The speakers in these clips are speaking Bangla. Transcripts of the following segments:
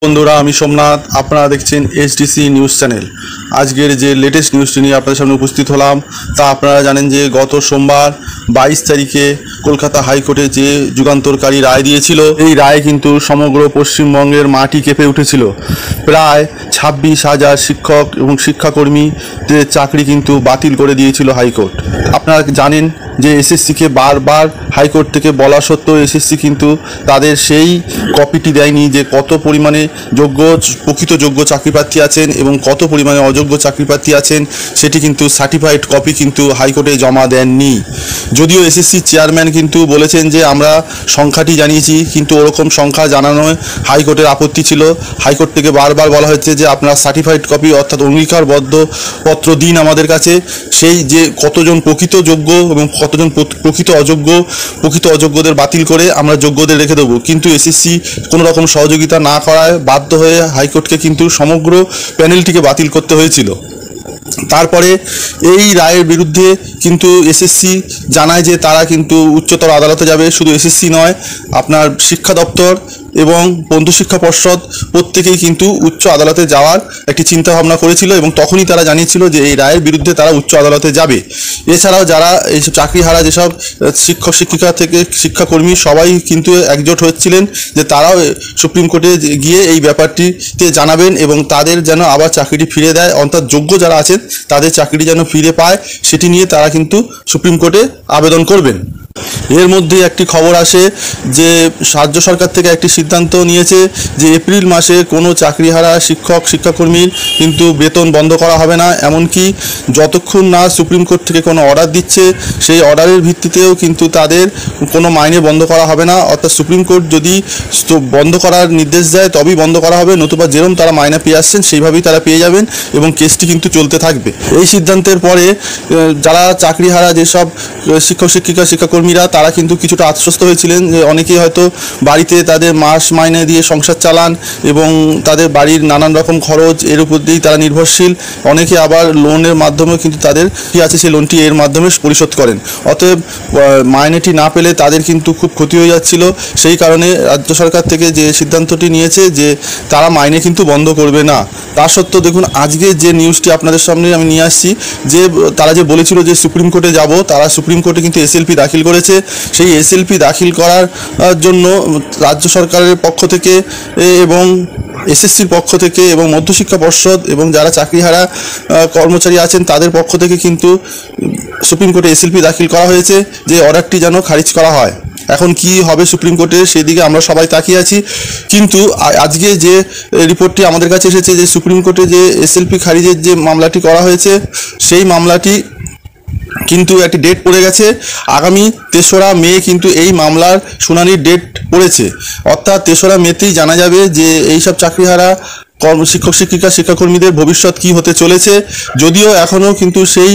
বন্ধুরা, আমি সোমনাথ। আপনারা দেখছেন এইচডিসি নিউজ চ্যানেল। আজকের যে লেটেস্ট নিউজটি নিয়ে আপনাদের সামনে উপস্থিত হলাম, তা আপনারা জানেন যে গত সোমবার 22 তারিখে কলকাতা হাইকোর্টে যে যুগান্তরকারী রায় দিয়েছিল, এই রায় কিন্তু সমগ্র পশ্চিমবঙ্গের মাটি কেঁপে উঠেছিল। প্রায় 26,000 শিক্ষক এবং শিক্ষাকর্মীদের চাকরি কিন্তু বাতিল করে দিয়েছিল হাইকোর্ট। আপনারা জানেন যে এসএসসিকে বারবার হাইকোর্ট থেকে বলা সত্ত্বেও এসএসসি কিন্তু তাদের সেই কপিটি দেয়নি যে কত পরিমাণে প্রকৃত যোগ্য চাকরিপ্রার্থী আছেন এবং কত পরিমাণে অযোগ্য চাকরিপ্রার্থী আছেন, সেটি কিন্তু সার্টিফাইড কপি কিন্তু হাইকোর্টে জমা দেননি। যদিও এসএসসি চেয়ারম্যান কিন্তু বলেছেন যে আমরা সংখ্যাটি জানিয়েছি, কিন্তু ওরকম সংখ্যা জানানোয় হাইকোর্টের আপত্তি ছিল। হাইকোর্ট থেকে বারবার বলা হচ্ছে যে আপনারা সার্টিফাইড কপি অর্থাৎ অঙ্গীকারবদ্ধ পত্র দিন আমাদের কাছে, সেই যে কতজন প্রকৃত যোগ্য এবং কতজন প্রকৃত অযোগ্যদের বাতিল করে আমরা যোগ্যদের রেখে দেবো। কিন্তু এসএসসি কোনো রকম সহযোগিতা না করায় বাধ্য হয়ে হাইকোর্টকে কিন্তু সমগ্র প্যানেলটিকে বাতিল করতে হয়েছিল। তারপরে এই রায়ের বিরুদ্ধে কিন্তু এসএসসি জানায় যে তারা কিন্তু উচ্চতর আদালতে যাবে। শুধু এসএসসি নয়, আপনার শিক্ষা দপ্তর এবং বন্ধু শিক্ষা পর্ষদ প্রত্যেকেই কিন্তু উচ্চ আদালতে যাওয়ার একটি চিন্তাভাবনা করেছিল এবং তখনই তারা জানিয়েছিল যে এই রায়ের বিরুদ্ধে তারা উচ্চ আদালতে যাবে। এছাড়াও যারা এইসব চাকরিহারা যেসব শিক্ষক শিক্ষিকা থেকে শিক্ষাকর্মী সবাই কিন্তু একজোট হচ্ছিলেন যে তারাও সুপ্রিম কোর্টে গিয়ে এই ব্যাপারটিতে জানাবেন এবং তাদের যেন আবার চাকরিটি ফিরে দেয়, অর্থাৎ যোগ্য যারা আছেন তাদের চাকরি যেন ফিরে পায়, সেটি নিয়ে তারা কিন্তু সুপ্রিম কোর্টে আবেদন করবেন। এর মধ্যে একটি খবর আসে যে রাজ্য সরকার থেকে একটি সিদ্ধান্ত নিয়েছে যে এপ্রিল মাসে কোনো চাকরিহারা শিক্ষক শিক্ষাকর্মীর কিন্তু বেতন বন্ধ করা হবে না, এমনকি যতক্ষণ না সুপ্রিম কোর্ট থেকে কোনো অর্ডার দিচ্ছে সেই অর্ডারের ভিত্তিতেও কিন্তু তাদের কোনো মাইনে বন্ধ করা হবে না। অর্থাৎ সুপ্রিম কোর্ট যদি বন্ধ করার নির্দেশ দেয় তবেই বন্ধ করা হবে, নতুবা যেরকম তারা মাইনে পেয়ে আসছেন সেইভাবেই তারা পেয়ে যাবেন এবং কেসটি কিন্তু চলতে থাকবে। এই সিদ্ধান্তের পরে যারা চাকরিহারা যেসব শিক্ষক শিক্ষিকা শিক্ষাকর্মীরা তারা কিন্তু কিছুটা আশ্বস্ত হয়েছিলেন যে অনেকেই হয়তো বাড়িতে তাদের মাস মাইনে দিয়ে সংসার চালান এবং তাদের বাড়ির নানান রকম খরচ এর উপর দিয়েই তারা নির্ভরশীল। অনেকে আবার লোনের মাধ্যমেও কিন্তু তাদের কি আছে সেই লোনটি এর মাধ্যমে পরিশোধ করেন। অতএব মাইনেটি না পেলে তাদের কিন্তু খুব ক্ষতি হয়ে যাচ্ছিল। সেই কারণে রাজ্য সরকার থেকে যে সিদ্ধান্তটি নিয়েছে যে তারা মাইনে কিন্তু বন্ধ করবে না। তা সত্ত্বেও দেখুন আজকে যে নিউজটি আপনাদের সামনে আমি নিয়ে আসছি, যে তারা যে বলেছিল যে সুপ্রিম কোর্টে যাব, তারা সুপ্রিম কোর্টে কিন্তু এসএলপি দাখিল করেছে। সেই এসএলপি দাখিল করার জন্য রাজ্য সরকারের পক্ষ থেকে এবং এসএসসির পক্ষ থেকে এবং মধ্যশিক্ষা পর্ষদ এবং যারা চাকরিহারা কর্মচারী আছেন তাদের পক্ষ থেকে কিন্তু সুপ্রিম কোর্টে এসএলপি দাখিল করা হয়েছে যে অর্ডারটি যেন খারিজ করা হয়। এখন কি হবে সুপ্রিম কোর্টে সেদিকে আমরা সবাই তাকিয়ে আছি। কিন্তু আজকে যে রিপোর্টটি আমাদের কাছে এসেছে যে সুপ্রিম কোর্টে যে এসএলপি খারিজের যে মামলাটি করা হয়েছে সেই মামলাটি কিন্তু একটি ডেট পড়ে গেছে। আগামী 3রা মে কিন্তু এই মামলার শুনানির ডেট পড়েছে। অর্থাৎ 3রা মেতেই জানা যাবে যে এইসব চাকরিহারা শিক্ষক শিক্ষিকা শিক্ষাকর্মীদের ভবিষ্যৎ কি হতে চলেছে। যদিও এখনও কিন্তু সেই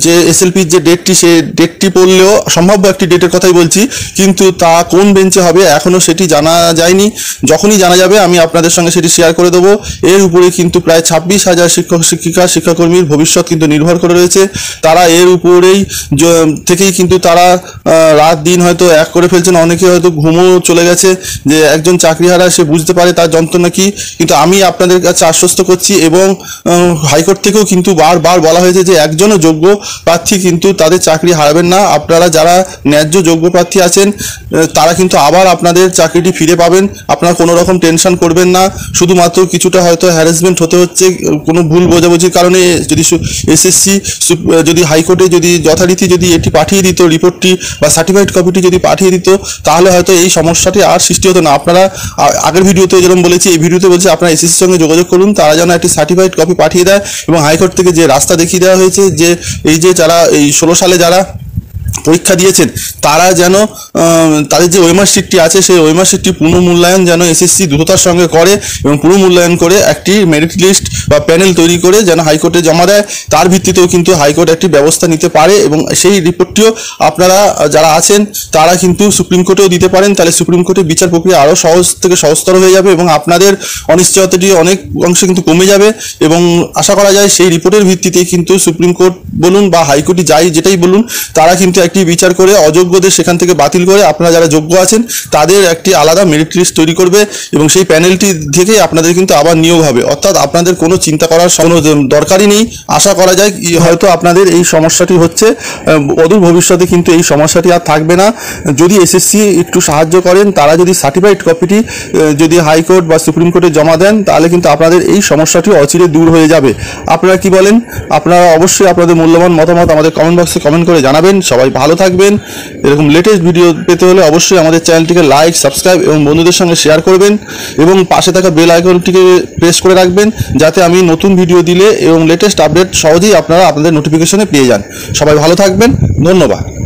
যে এসএলপির যে ডেটটি সেই ডেটটি পড়লেও সম্ভাব্য একটি ডেটের কথাই বলছি, কিন্তু তা কোন বেঞ্চে হবে এখনও সেটি জানা যায়নি। যখনই জানা যাবে আমি আপনাদের সঙ্গে সেটি শেয়ার করে দেবো। এর উপরে কিন্তু প্রায় 26,000 শিক্ষক শিক্ষিকা শিক্ষাকর্মীর ভবিষ্যৎ কিন্তু নির্ভর করে রয়েছে। তারা এর উপরেই থেকেই কিন্তু তারা রাত দিন হয়তো এক করে ফেলছেন। অনেকে হয়তো ঘুমও চলে গেছে যে একজন চাকরিহারা সে বুঝতে পারে তার যন্ত্রণা কী। কিন্তু আমি আপনাদের কাছে আশ্বস্ত করছি এবং হাইকোর্ট থেকেও কিন্তু বারবার বলা হয়েছে যে একজনও যোগ্য প্রার্থী কিন্তু তাদের চাকরি হারাবেন না। আপনারা যারা ন্যায্য যোগ্য প্রার্থী আছেন তারা কিন্তু আবার আপনাদের চাকরিটি ফিরে পাবেন। আপনারা কোনো রকম টেনশন করবেন না। শুধুমাত্র কিছুটা হয়তো হ্যারাসমেন্ট হতে হচ্ছে কোনো ভুল বোঝাবুঝির কারণে। যদি এসএসসি যদি হাইকোর্টে যদি যথারীতি যদি এটি পাঠিয়ে দিত রিপোর্টটি বা সার্টিফাইড কপিটি যদি পাঠিয়ে দিত তাহলে হয়তো এই সমস্যাটি আর সৃষ্টি হতো না। আপনারা আগের ভিডিওতে যেরকম বলেছি এই ভিডিওতে বলছি আপনারা এসএসসির সঙ্গে যোগাযোগ করুন, তারা যেন একটি সার্টিফাইড কপি পাঠিয়ে দেয়। এবং হাইকোর্ট থেকে যে রাস্তা দেখিয়ে দেওয়া হয়েছে যে এই যে যারা এই 16 সালে যারা পরীক্ষা দিয়েছেন তারা যেন তাদের যে ওয়েমার্কশিটটি আছে সেই ওয়েমার্কশিটটি পুনর্মূল্যায়ন যেন এসএসসি দ্রুততার সঙ্গে করে এবং পুনর্মূল্যায়ন করে একটি মেরিট লিস্ট বা প্যানেল তৈরি করে যেন হাইকোর্টে জমা দেয়। তার ভিত্তিতেও কিন্তু হাইকোর্ট একটি ব্যবস্থা নিতে পারে এবং সেই রিপোর্টটিও আপনারা যারা আছেন তারা কিন্তু সুপ্রিম কোর্টেও দিতে পারেন। তাহলে সুপ্রিম কোর্টের বিচার প্রক্রিয়া আরও সহজ থেকে সহজতর হয়ে যাবে এবং আপনাদের অনিশ্চয়তাটি অনেক অংশে কিন্তু কমে যাবে এবং আশা করা যায় সেই রিপোর্টের ভিত্তিতে কিন্তু সুপ্রিম কোর্ট বলুন বা হাইকোর্টে যেটাই বলুন তারা কিন্তু বিষয়টি বিচার করে অযোগ্যদের সেখান থেকে বাতিল করে আপনারা যারা যোগ্য আছেন তাদের একটি আলাদা মেরিট লিস্ট তৈরি করবে এবং সেই প্যানেলটি থেকে আপনাদের কিন্তু আবার নিয়োগ হবে। অর্থাৎ আপনাদের কোনো চিন্তা করার কোনো দরকারই নেই। আশা করা যায় হয়তো আপনাদের এই সমস্যাটি হচ্ছে, অদূর ভবিষ্যতে কিন্তু এই সমস্যাটি আর থাকবে না। যদি এসএসসি একটু সাহায্য করেন, তারা যদি সার্টিফাইড কপিটি যদি হাইকোর্ট বা সুপ্রিম কোর্টে জমা দেন, তাহলে কিন্তু আপনাদের এই সমস্যাটি অচিরে দূর হয়ে যাবে। আপনারা কি বলেন? আপনারা অবশ্যই আপনাদের মূল্যবান মতামত আমাদের কমেন্ট বক্সে কমেন্ট করে জানাবেন। সবাই ভালো থাকবেন। এরকম লেটেস্ট ভিডিও পেতে হলে অবশ্যই আমাদের চ্যানেলটিকে লাইক, সাবস্ক্রাইব এবং বন্ধুদের সঙ্গে শেয়ার করবেন এবং পাশে থাকা বেল আইকনটিকে প্রেস করে রাখবেন, যাতে আমি নতুন ভিডিও দিলে এবং লেটেস্ট আপডেট সহজেই আপনারা আপনাদের নোটিফিকেশনে পেয়ে যান। সবাই ভালো থাকবেন। ধন্যবাদ।